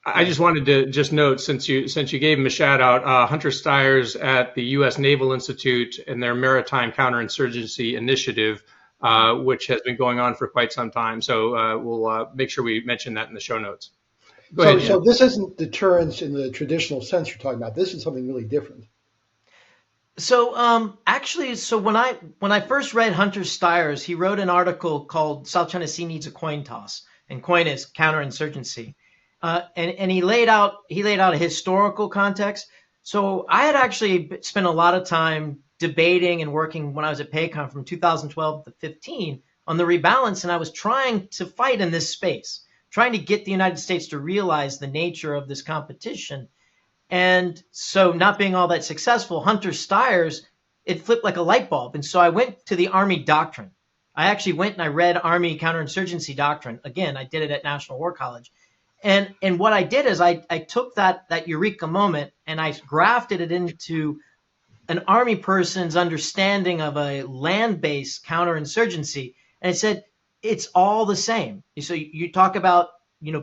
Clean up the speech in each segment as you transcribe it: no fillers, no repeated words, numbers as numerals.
I just wanted to just note, since you gave him a shout out, Hunter Stiers at the U.S. Naval Institute and their Maritime Counterinsurgency Initiative, which has been going on for quite some time. So we'll make sure we mention that in the show notes. Go So, ahead, Jim. so this isn't deterrence in the traditional sense you're talking about. This is something really different. So actually, so when I first read Hunter Stiers, he wrote an article called "South China Sea Needs a Coin Toss," and coin is counterinsurgency, and he laid out a historical context. So I had actually spent a lot of time debating and working when I was at Paycom from 2012 to 15 on the rebalance, and I was trying to fight in this space, trying to get the United States to realize the nature of this competition. And so, not being all that successful, Hunter Stiers, it flipped like a light bulb. And so I went to the Army doctrine. I actually went and I read Army counterinsurgency doctrine. Again, I did it at National War College. And what I did is I took that eureka moment and I grafted it into an Army person's understanding of a land-based counterinsurgency. And it said, it's all the same. So you talk about,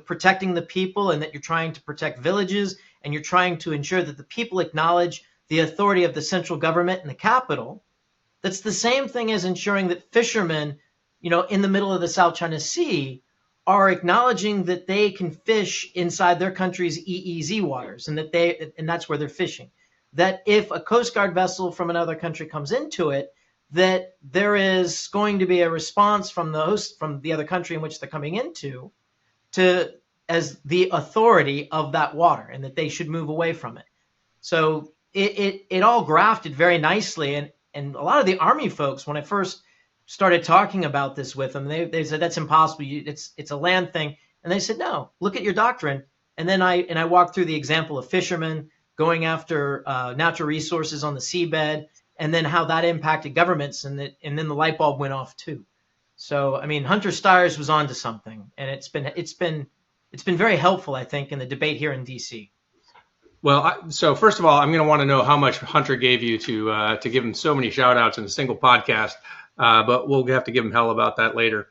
protecting the people and that you're trying to protect villages and you're trying to ensure that the people acknowledge the authority of the central government and the capital. That's the same thing as ensuring that fishermen, in the middle of the South China Sea are acknowledging that they can fish inside their country's EEZ waters and that's where they're fishing. That if a Coast Guard vessel from another country comes into it, that there is going to be a response from the other country in which they're coming into as the authority of that water and that they should move away from it. So it all grafted very nicely. And a lot of the Army folks, when I first started talking about this with them, they said, that's impossible. It's a land thing. And they said, no, look at your doctrine. And then I walked through the example of fishermen going after natural resources on the seabed, and then how that impacted governments. And then the light bulb went off too. So, I mean, Hunter Stiers was onto something, and it's been very helpful, I think, in the debate here in DC. Well, so first of all, I'm going to want to know how much Hunter gave you to give him so many shout outs in a single podcast, but we'll have to give him hell about that later.